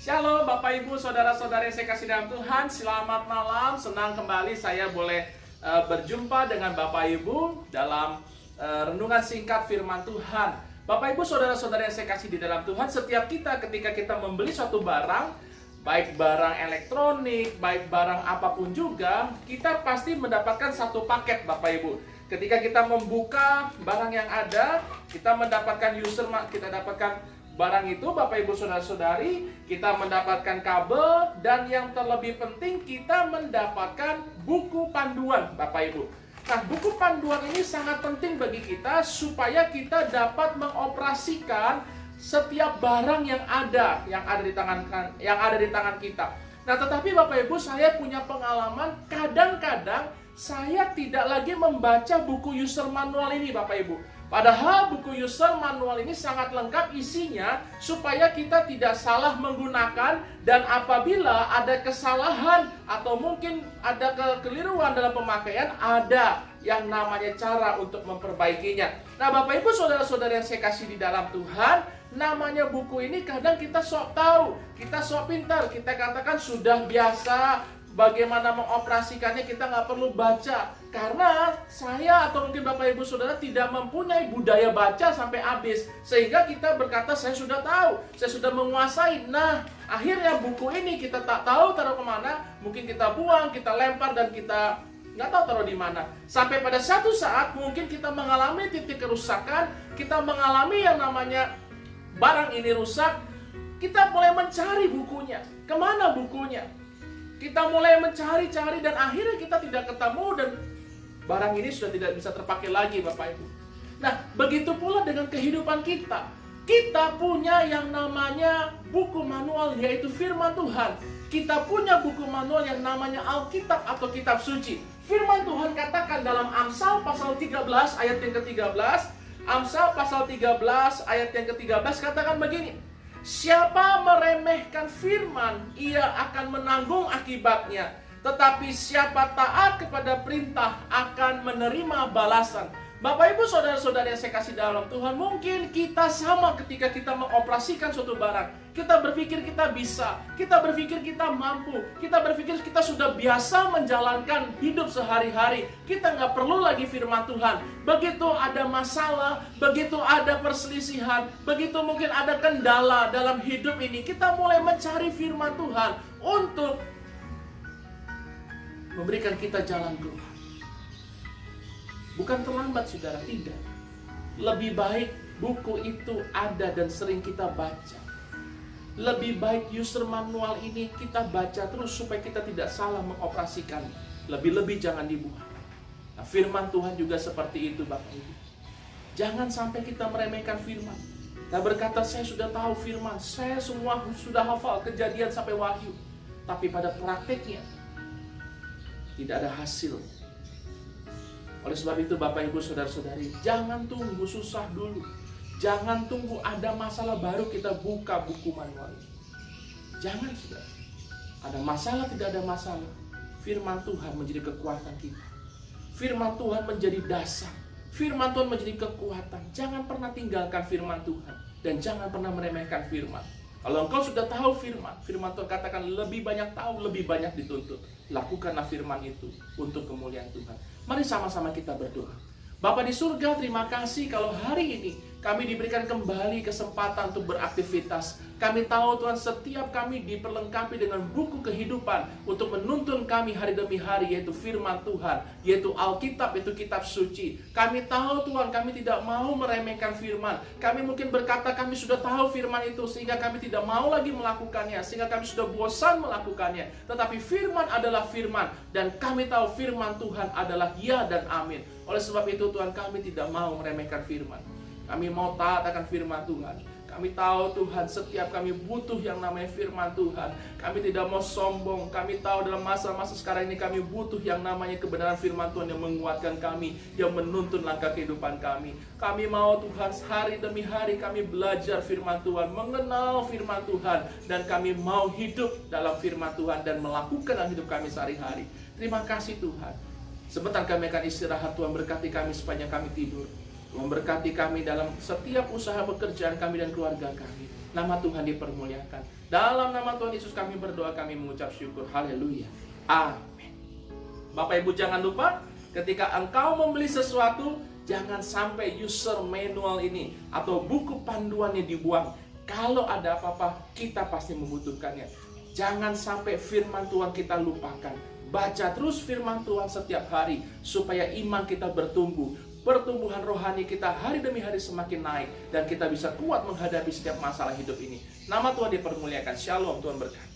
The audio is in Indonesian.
Shalom Bapak Ibu, Saudara-saudara yang saya kasih dalam Tuhan. Selamat malam, senang kembali saya boleh berjumpa dengan Bapak Ibu dalam renungan singkat firman Tuhan. Bapak Ibu, Saudara-saudara yang saya kasih di dalam Tuhan, setiap kita ketika kita membeli suatu barang, baik barang elektronik, baik barang apapun juga, kita pasti mendapatkan satu paket Bapak Ibu. Ketika kita membuka barang yang ada, kita mendapatkan kita dapatkan barang itu Bapak Ibu Saudara-saudari, kita mendapatkan kabel, dan yang terlebih penting kita mendapatkan buku panduan Bapak Ibu. Nah, buku panduan ini sangat penting bagi kita supaya kita dapat mengoperasikan setiap barang yang ada di tangan kita. Nah, tetapi Bapak Ibu, saya punya pengalaman kadang-kadang saya tidak lagi membaca buku user manual ini Bapak Ibu. Padahal buku user manual ini sangat lengkap isinya supaya kita tidak salah menggunakan, dan apabila ada kesalahan atau mungkin ada kekeliruan dalam pemakaian, ada yang namanya cara untuk memperbaikinya. Nah, Bapak Ibu Saudara-saudara yang saya kasih di dalam Tuhan, namanya buku ini kadang kita sok tahu, kita sok pintar, kita katakan sudah biasa. Bagaimana mengoperasikannya kita nggak perlu baca. Karena saya atau mungkin Bapak Ibu Saudara tidak mempunyai budaya baca sampai habis. Sehingga kita berkata saya sudah tahu, saya sudah menguasai. Nah, akhirnya buku ini kita tak tahu taruh kemana. Mungkin kita buang, kita lempar, dan kita nggak tahu taruh di mana. Sampai pada satu saat mungkin kita mengalami titik kerusakan. Kita mengalami yang namanya barang ini rusak. Kita mulai mencari bukunya. Kemana bukunya? Kita mulai mencari-cari dan akhirnya kita tidak ketemu, dan barang ini sudah tidak bisa terpakai lagi Bapak Ibu. Nah, begitu pula dengan kehidupan kita. Kita punya yang namanya buku manual, yaitu firman Tuhan. Kita punya buku manual yang namanya Alkitab atau kitab suci. Firman Tuhan katakan dalam Amsal pasal 13 ayat yang ke-13. Amsal pasal 13 ayat yang ke-13 katakan begini. Siapa meremehkan firman, ia akan menanggung akibatnya. Tetapi siapa taat kepada perintah akan menerima balasan. Bapak Ibu Saudara-saudara yang saya kasih dalam Tuhan, mungkin kita sama ketika kita mengoperasikan suatu barang. Kita berpikir kita bisa, kita berpikir kita mampu, kita berpikir kita sudah biasa menjalankan hidup sehari-hari. Kita nggak perlu lagi firman Tuhan. Begitu ada masalah, begitu ada perselisihan, begitu mungkin ada kendala dalam hidup ini, kita mulai mencari firman Tuhan untuk memberikan kita jalan keluar. Bukan terlambat saudara, tidak. Lebih baik buku itu ada dan sering kita baca. Lebih baik user manual ini kita baca terus supaya kita tidak salah mengoperasikan. Lebih-lebih jangan dibuang. Nah, firman Tuhan juga seperti itu Bapak Ibu. Jangan sampai kita meremehkan firman. Kita berkata saya sudah tahu firman, saya semua sudah hafal Kejadian sampai Wahyu. Tapi pada prakteknya tidak ada hasil. Oleh sebab itu Bapak Ibu Saudara-saudari, jangan tunggu susah dulu. Jangan tunggu ada masalah baru kita buka buku manual ini. Jangan saudara. Ada masalah, tidak ada masalah. Firman Tuhan menjadi kekuatan kita. Firman Tuhan menjadi dasar. Firman Tuhan menjadi kekuatan. Jangan pernah tinggalkan firman Tuhan. Dan jangan pernah meremehkan firman. Kalau engkau sudah tahu firman, firman Tuhan katakan lebih banyak tahu, lebih banyak dituntut. Lakukanlah firman itu untuk kemuliaan Tuhan. Mari sama-sama kita berdoa. Bapa di surga, terima kasih kalau hari ini kami diberikan kembali kesempatan untuk beraktivitas. Kami tahu Tuhan, setiap kami diperlengkapi dengan buku kehidupan untuk menuntun kami hari demi hari, yaitu firman Tuhan, yaitu Alkitab, yaitu kitab suci. Kami tahu Tuhan, kami tidak mau meremehkan firman. Kami mungkin berkata kami sudah tahu firman itu sehingga kami tidak mau lagi melakukannya, sehingga kami sudah bosan melakukannya. Tetapi firman adalah firman, dan kami tahu firman Tuhan adalah ya dan amin. Oleh sebab itu Tuhan, kami tidak mau meremehkan firman. Kami mau taat akan firman Tuhan. Kami tahu Tuhan, setiap kami butuh yang namanya firman Tuhan. Kami tidak mau sombong. Kami tahu dalam masa-masa sekarang ini kami butuh yang namanya kebenaran firman Tuhan yang menguatkan kami, yang menuntun langkah kehidupan kami. Kami mau Tuhan, hari demi hari kami belajar firman Tuhan, mengenal firman Tuhan, dan kami mau hidup dalam firman Tuhan dan melakukan dalam hidup kami sehari-hari. Terima kasih Tuhan. Sebentar kami akan istirahat, Tuhan berkati kami sepanjang kami tidur. memberkati kami dalam setiap usaha pekerjaan kami dan keluarga kami. Nama Tuhan dipermuliakan. Dalam nama Tuhan Yesus kami berdoa, kami mengucap syukur. Haleluya. Amin. Bapak Ibu jangan lupa, ketika engkau membeli sesuatu, jangan sampai user manual ini atau buku panduannya dibuang. Kalau ada apa-apa, kita pasti membutuhkannya. Jangan sampai firman Tuhan kita lupakan. Baca terus firman Tuhan setiap hari, supaya iman kita bertumbuh. Pertumbuhan rohani kita hari demi hari semakin naik, dan kita bisa kuat menghadapi setiap masalah hidup ini. Nama Tuhan dipermuliakan. Shalom, Tuhan berkati.